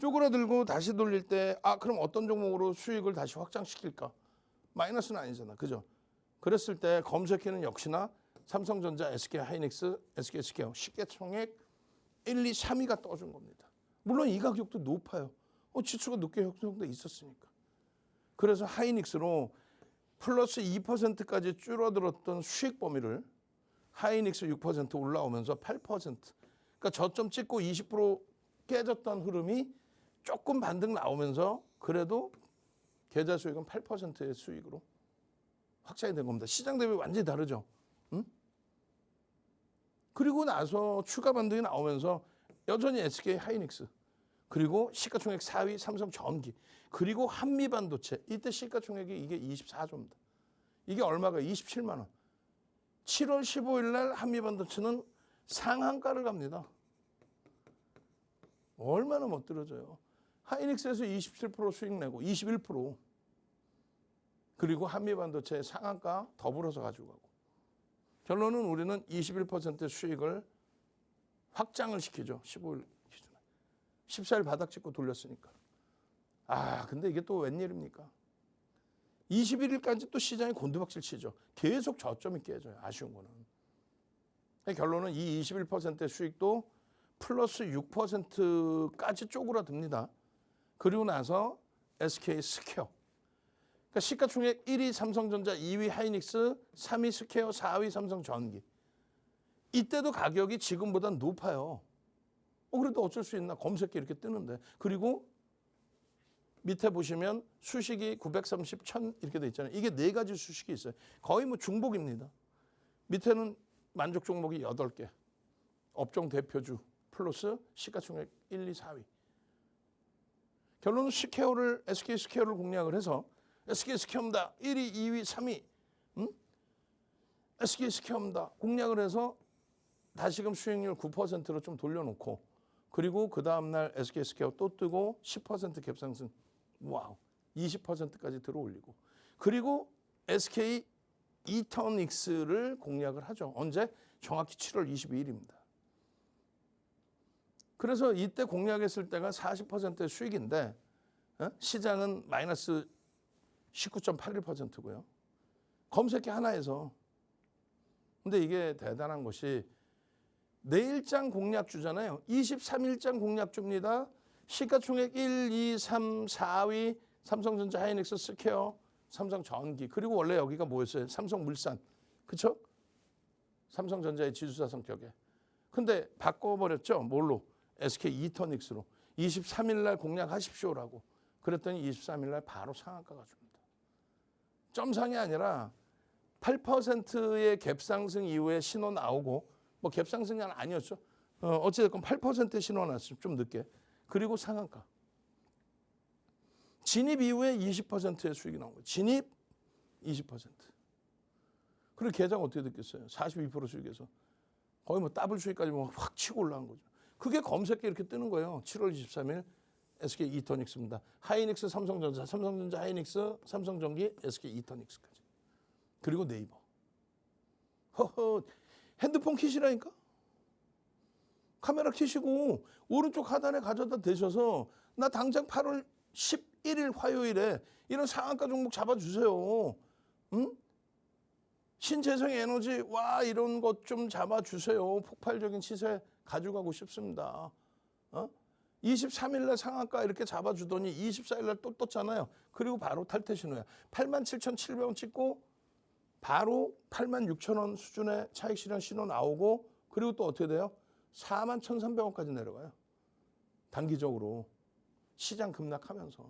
[SPEAKER 1] 쪼그라들고 다시 돌릴 때 그럼 어떤 종목으로 수익을 다시 확장시킬까? 마이너스는 아니잖아. 그죠? 그랬을 때 검색기는 역시나 삼성전자, SK하이닉스, SK스퀘어 시가총액 1, 2, 3위가 떠준 겁니다. 물론 이 가격도 높아요. 지수가 높게 형성돼 있었으니까. 그래서 하이닉스로 플러스 2%까지 줄어들었던 수익 범위를 하이닉스 6% 올라오면서 8%. 그러니까 저점 찍고 20% 깨졌던 흐름이 조금 반등 나오면서 그래도 계좌 수익은 8%의 수익으로 확장이 된 겁니다. 시장 대비 완전히 다르죠. 그리고 나서 추가 반등이 나오면서 여전히 SK 하이닉스 그리고 시가총액 4위 삼성전기 그리고 한미반도체 이때 시가총액이 이게 24조입니다. 이게 얼마가 27만 원. 7월 15일 날 한미반도체는 상한가를 갑니다. 얼마나 멋들어져요. 하이닉스에서 27% 수익 내고 21% 그리고 한미반도체 상한가 더불어서 가지고 가고 결론은 우리는 21% 수익을 확장을 시키죠. 15일 기준에. 14일 바닥 찍고 돌렸으니까. 근데 이게 또 웬일입니까? 21일까지 또 시장이 곤두박질 치죠. 계속 저점이 깨져요. 아쉬운 거는. 결론은 이 21%의 수익도 플러스 6%까지 쪼그라듭니다. 그리고 나서 SK스퀘어. 그러니까 시가총액 1위 삼성전자, 2위 하이닉스, 3위 스퀘어, 4위 삼성전기. 이때도 가격이 지금보다 높아요. 그래도 어쩔 수 있나? 검색기 이렇게 뜨는데. 그리고 밑에 보시면 수식이 930, 1000 이렇게 돼 있잖아요. 이게 네 가지 수식이 있어요. 거의 뭐 중복입니다. 밑에는 만족 종목이 8개. 업종 대표주 플러스 시가총액 1, 2, 4위. 결론은 SK스퀘어를 공략을 해서 SK스퀘어입니다. 1위, 2위, 3위. SK스퀘어입니다. 공략을 해서 다시금 수익률 9%로 좀 돌려놓고 그리고 그 다음날 SK스퀘어 또 뜨고 10% 갭상승. 와우. 20%까지 들어올리고 그리고 SK 이터닉스를 공략을 하죠. 언제? 정확히 7월 22일입니다. 그래서 이때 공략했을 때가 40%의 수익인데 시장은 마이너스 19.81%고요. 검색기 하나에서. 근데 이게 대단한 것이 내일장 공략주잖아요. 23일장 공략주입니다. 시가총액 1, 2, 3, 4위 삼성전자, 하이닉스, 스퀘어, 삼성전기. 그리고 원래 여기가 뭐였어요? 삼성물산. 그렇죠? 삼성전자의 지주사 성격에. 근데 바꿔버렸죠. 뭘로? SK 이터닉스로. 23일 날 공략하십시오라고. 그랬더니 23일 날 바로 상한가가 줍니다. 점상이 아니라 8%의 갭상승 이후에 신호 나오고 뭐 갭상승이 아니었죠. 어찌됐건 8%의 신호 나왔어요. 좀 늦게. 그리고 상한가. 진입 이후에 20%의 수익이 나온 거예요. 진입 20%. 그리고 계좌가 어떻게 됐겠어요? 42% 수익에서. 거의 뭐 더블 수익까지 확 치고 올라간 거죠. 그게 검색기 이렇게 뜨는 거예요. 7월 23일 SK 이터닉스입니다. 하이닉스, 삼성전자, 삼성전자, 하이닉스, 삼성전기, SK 이터닉스까지. 그리고 네이버. 핸드폰 키시라니까? 카메라 키시고 오른쪽 하단에 가져다 대셔서 나 당장 8월 11일 화요일에 이런 상한가 종목 잡아주세요. 신재생 에너지 이런 것 좀 잡아주세요. 폭발적인 시세 가져가고 싶습니다. 23일 날 상한가 이렇게 잡아주더니 24일 날 또 떴잖아요. 그리고 바로 탈퇴 신호야. 87,700원 찍고 바로 86,000원 수준의 차익 실현 신호 나오고 그리고 또 어떻게 돼요? 41,300원까지 내려가요. 단기적으로 시장 급락하면서.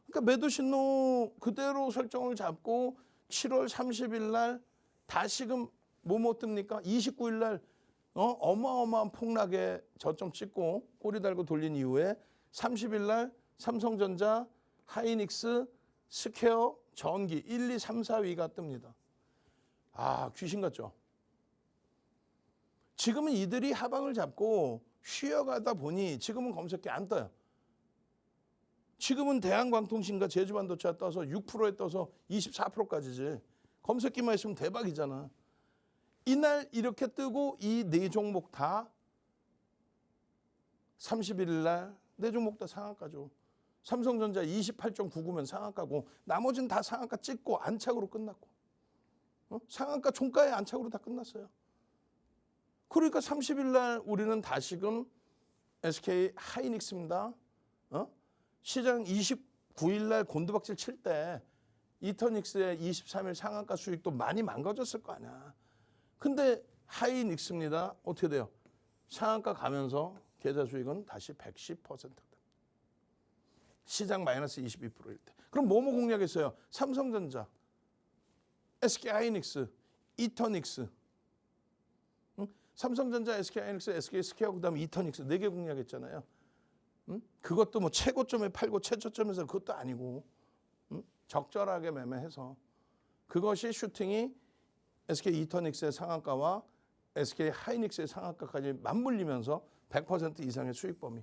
[SPEAKER 1] 그러니까 매도 신호 그대로 설정을 잡고 7월 30일 날 다시금 뭐 뜹니까? 29일 날 어마어마한 폭락에 저점 찍고 꼬리 달고 돌린 이후에 30일 날 삼성전자, 하이닉스, 스퀘어, 전기 1, 2, 3, 4위가 뜹니다. 아, 귀신 같죠? 지금은 이들이 하방을 잡고 쉬어가다 보니 지금은 검색기 안 떠요. 지금은 대한광통신과 제주반도체가 떠서 6%에 떠서 24%까지지. 검색기만 있으면 대박이잖아. 이날 이렇게 뜨고 이 네 종목 다 31일 날 네 종목 다 상한가죠. 삼성전자 28.99면 상한가고 나머지는 다 상한가 찍고 안착으로 끝났고 상한가 종가의 안착으로 다 끝났어요. 그러니까 30일 날 우리는 다시금 SK 하이닉스입니다. 시장 29일 날 곤두박질 칠 때 이터닉스의 23일 상한가 수익도 많이 망가졌을 거 아니야. 근데 하이닉스입니다. 어떻게 돼요? 상한가 가면서 계좌 수익은 다시 110%다. 시장 마이너스 22%일 때. 그럼 뭐뭐 공략했어요? 삼성전자, SK 하이닉스, 이터닉스. 삼성전자, SK 하이닉스, SK 스퀘어, 그다음에 이터닉스 4개 공략했잖아요. 그것도 뭐 최고점에 팔고 최저점에서 그것도 아니고 적절하게 매매해서 그것이 슈팅이 SK 이터닉스의 상한가와 SK 하이닉스의 상한가까지 맞물리면서 100% 이상의 수익 범위.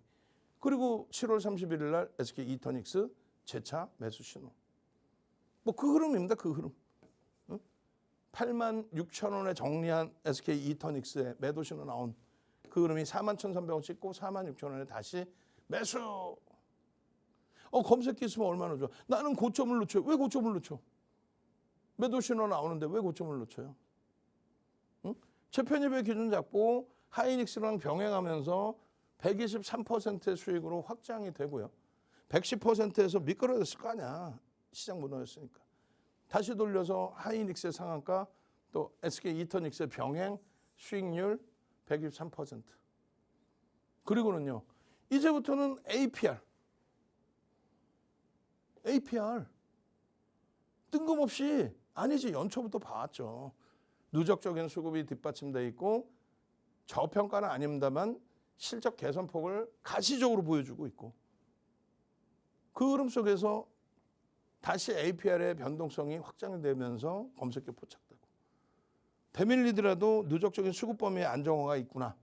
[SPEAKER 1] 그리고 7월 31일 날 SK 이터닉스 재차 매수 신호. 뭐 그 흐름입니다. 그 흐름. 86,000원에 정리한 SK 이터닉스의 매도 신호 나온 그 흐름이 41,300원 찍고 46,000원에 다시 매수. 검색기 있으면 얼마나 좋아. 나는 고점을 놓쳐요. 왜 고점을 놓쳐? 매도 신호 나오는데 왜 고점을 놓쳐요? 재편입의 기준 잡고 하이닉스랑 병행하면서 123%의 수익으로 확장이 되고요. 110%에서 미끄러졌을 거 아니야. 시장 무너졌으니까. 다시 돌려서 하이닉스의 상한가 또 SK 이터닉스의 병행 수익률 123%. 그리고는요. 이제부터는 APR. 뜬금없이 아니지 연초부터 봐왔죠. 누적적인 수급이 뒷받침돼 있고 저평가는 아닙니다만 실적 개선폭을 가시적으로 보여주고 있고 그 흐름 속에서 다시 APR의 변동성이 확장되면서 검색기 포착되고 대밀리더라도 누적적인 수급 범위의 안정화가 있구나.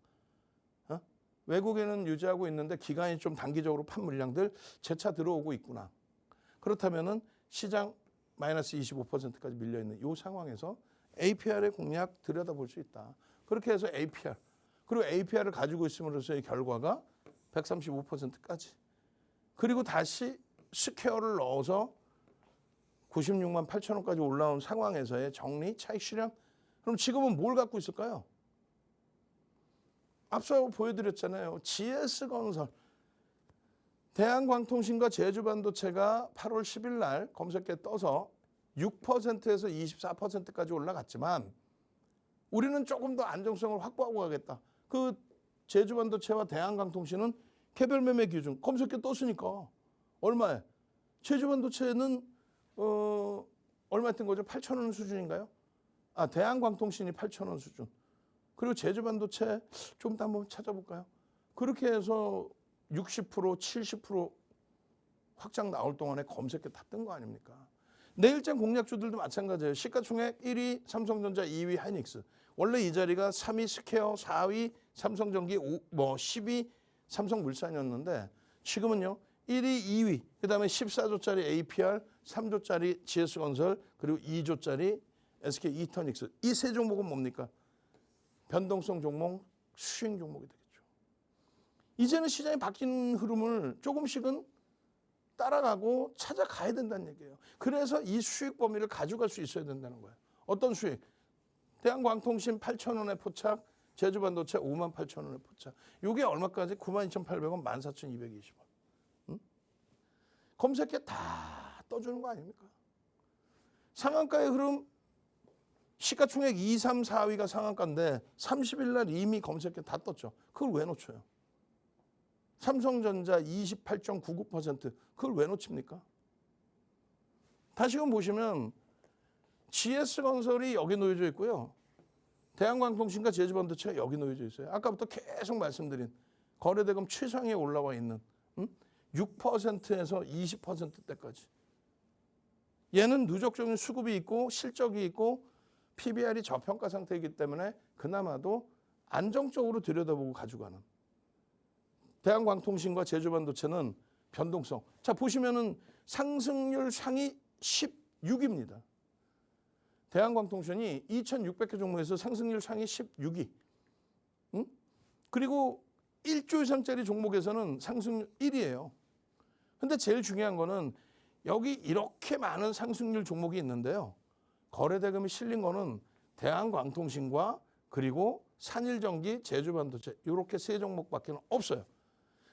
[SPEAKER 1] 외국에는 유지하고 있는데 기간이 좀 단기적으로 판 물량들 재차 들어오고 있구나. 그렇다면은 시장 마이너스 25%까지 밀려있는 이 상황에서 APR의 공략 들여다볼 수 있다. 그렇게 해서 APR 그리고 APR을 가지고 있음으로써의 결과가 135%까지 그리고 다시 스퀘어를 넣어서 96만 8천원까지 올라온 상황에서의 정리 차익 실현. 그럼 지금은 뭘 갖고 있을까요? 앞서 보여드렸잖아요. GS건설, 대한광통신과 제주반도체가 8월 10일 날 검색기에 떠서 6%에서 24%까지 올라갔지만 우리는 조금 더 안정성을 확보하고 가겠다. 그 제주반도체와 대한광통신은 개별 매매 기준 검색기에 떴으니까 얼마에? 제주반도체는 얼마 뜬 거죠? 8,000원 수준인가요? 대한광통신이 8,000원 수준. 그리고 제주반도체 좀 더 한번 찾아볼까요? 그렇게 해서 60%, 70% 확장 나올 동안에 검색기 다 뜬 거 아닙니까? 내일장 공략주들도 마찬가지예요. 시가총액 1위 삼성전자, 2위 하이닉스. 원래 이 자리가 3위 스퀘어, 4위 삼성전기, 10위 삼성물산이었는데 지금은요. 1위, 2위, 그다음에 14조짜리 APR, 3조짜리 GS건설, 그리고 2조짜리 SK 이터닉스. 이 세 종목은 뭡니까? 변동성 종목, 수익 종목이 되겠죠. 이제는 시장이 바뀌는 흐름을 조금씩은 따라가고 찾아가야 된다는 얘기예요. 그래서 이 수익 범위를 가져갈 수 있어야 된다는 거예요. 어떤 수익? 대한광통신 8,000원에 포착, 제주반도체 58,000원에 포착. 이게 얼마까지? 92,800원, 14,220원. 검색기에 다 떠주는 거 아닙니까? 상한가의 흐름 시가총액 2, 3, 4위가 상한가인데 30일 날 이미 검색해 다 떴죠. 그걸 왜 놓쳐요? 삼성전자 28.99% 그걸 왜 놓칩니까? 다시금 보시면 GS건설이 여기 놓여져 있고요. 대한광통신과 제주반도체가 여기 놓여져 있어요. 아까부터 계속 말씀드린 거래대금 최상위에 올라와 있는 6%에서 20%대까지. 얘는 누적적인 수급이 있고 실적이 있고 PBR이 저평가 상태이기 때문에 그나마도 안정적으로 들여다보고 가져가는. 대한광통신과 제주반도체는 변동성. 자, 보시면은 상승률 상위 16위입니다. 대한광통신이 2,600개 종목에서 상승률 상위 16위. 그리고 1조 이상짜리 종목에서는 상승률 1위예요. 근데 제일 중요한 거는 여기 이렇게 많은 상승률 종목이 있는데요. 거래대금이 실린 거는 대한광통신과 그리고 산일전기, 제주반도체 이렇게 세 종목밖에 없어요.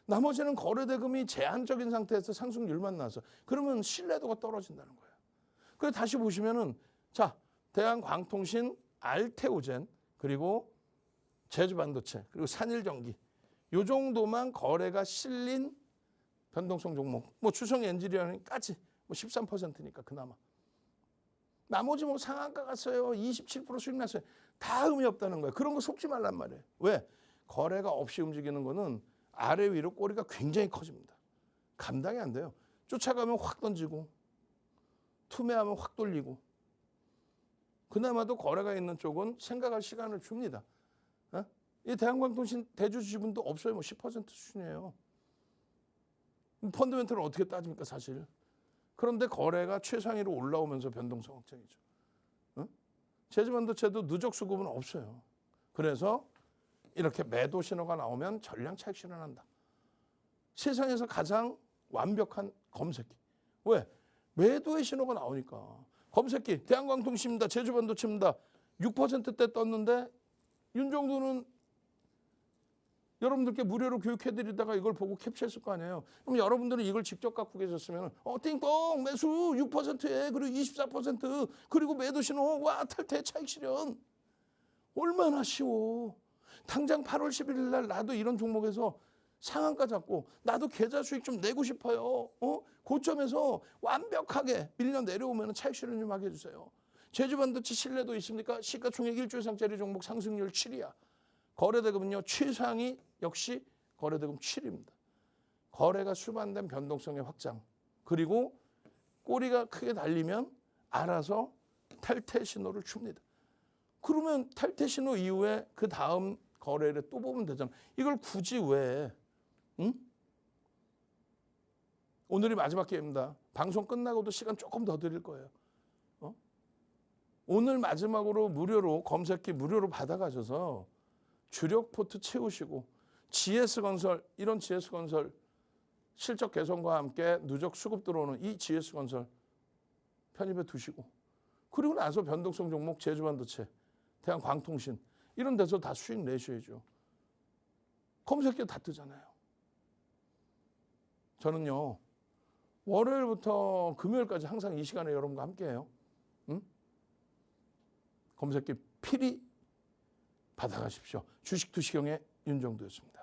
[SPEAKER 1] 나머지는 거래대금이 제한적인 상태에서 상승률만 나서 그러면 신뢰도가 떨어진다는 거예요. 그래서 다시 보시면은 자, 대한광통신, 알테오젠 그리고 제주반도체 그리고 산일전기 요 정도만 거래가 실린 변동성 종목. 뭐 추성 엔지니어링까지 뭐 13%니까 그나마. 나머지 뭐 상한가 갔어요. 27% 수익 났어요. 다 의미 없다는 거예요. 그런 거 속지 말란 말이에요. 왜? 거래가 없이 움직이는 거는 아래 위로 꼬리가 굉장히 커집니다. 감당이 안 돼요. 쫓아가면 확 던지고 투매하면 확 돌리고 그나마도 거래가 있는 쪽은 생각할 시간을 줍니다. 이 대한광통신 대주 지분도 없어요. 뭐 10% 수준이에요. 펀더멘털은 어떻게 따집니까 사실. 그런데 거래가 최상위로 올라오면서 변동성 확장이죠. 제주반도체도 누적 수급은 없어요. 그래서 이렇게 매도 신호가 나오면 전량 차익 실현한다. 세상에서 가장 완벽한 검색기. 왜? 매도의 신호가 나오니까. 검색기 대한광통신입니다. 제주반도체입니다. 6%대 떴는데 윤정도는 여러분들께 무료로 교육해드리다가 이걸 보고 캡처했을 거 아니에요. 그럼 여러분들은 이걸 직접 갖고 계셨으면 띵동 매수 6%에 그리고 24% 그리고 매도 신호 와 탈퇴 차익 실현. 얼마나 쉬워. 당장 8월 11일 날 나도 이런 종목에서 상한가 잡고 나도 계좌 수익 좀 내고 싶어요. 고점에서 완벽하게 밀려 내려오면 차익 실현 좀 하게 해주세요. 제주반도체 신뢰도 있습니까? 시가총액 1조 이상짜리 종목 상승률 7위야. 거래대금은요 최상위 역시 거래대금 7위입니다. 거래가 수반된 변동성의 확장 그리고 꼬리가 크게 달리면 알아서 탈퇴 신호를 줍니다. 그러면 탈퇴 신호 이후에 그 다음 거래를 또 보면 되잖아. 이걸 굳이 왜? 오늘이 마지막 기회입니다. 방송 끝나고도 시간 조금 더 드릴 거예요. 오늘 마지막으로 무료로 검색기 무료로 받아가셔서 주력 포트 채우시고 GS건설 이런 GS건설 실적 개선과 함께 누적 수급 들어오는 이 GS건설 편입해 두시고 그리고 나서 변동성 종목 제주반도체, 대한광통신 이런 데서 다 수익 내셔야죠. 검색기 다 뜨잖아요. 저는요 월요일부터 금요일까지 항상 이 시간에 여러분과 함께해요. 검색기 필히 받아가십시오. 주식 투시경의 윤정도였습니다.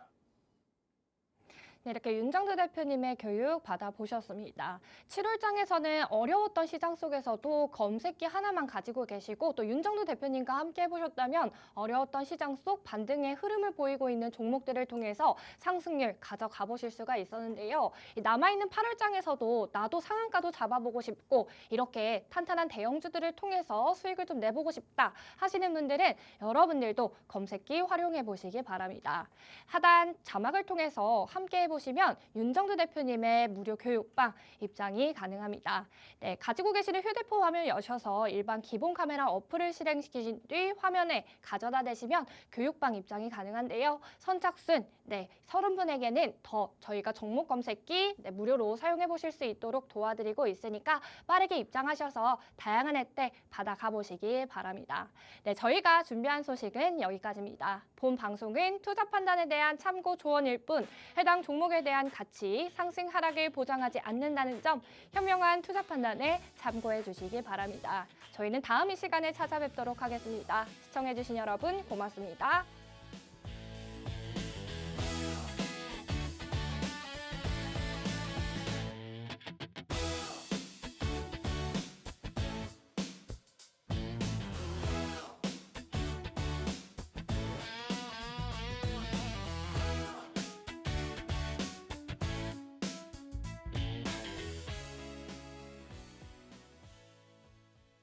[SPEAKER 2] 네, 이렇게 윤정도 대표님의 교육 받아보셨습니다. 7월장에서는 어려웠던 시장 속에서도 검색기 하나만 가지고 계시고 또 윤정도 대표님과 함께 해보셨다면 어려웠던 시장 속 반등의 흐름을 보이고 있는 종목들을 통해서 상승률 가져가 보실 수가 있었는데요. 남아있는 8월장에서도 나도 상한가도 잡아보고 싶고 이렇게 탄탄한 대형주들을 통해서 수익을 좀 내보고 싶다 하시는 분들은 여러분들도 검색기 활용해 보시기 바랍니다. 하단 자막을 통해서 함께 보시면 윤정도 대표님의 무료 교육방 입장이 가능합니다. 네, 가지고 계시는 휴대폰 화면을 여셔서 일반 기본 카메라 어플을 실행시키신 뒤 화면에 가져다 대시면 교육방 입장이 가능한데요. 선착순 30분에게는 더 저희가 종목 검색기 무료로 사용해 보실 수 있도록 도와드리고 있으니까 빠르게 입장하셔서 다양한 혜택 받아가 보시기 바랍니다. 네, 저희가 준비한 소식은 여기까지입니다. 본 방송은 투자 판단에 대한 참고 조언일 뿐 해당 종목 종목에 대한 가치, 상승 하락을 보장하지 않는다는 점 현명한 투자 판단에 참고해 주시기 바랍니다. 저희는 다음 이 시간에 찾아뵙도록 하겠습니다. 시청해 주신 여러분 고맙습니다.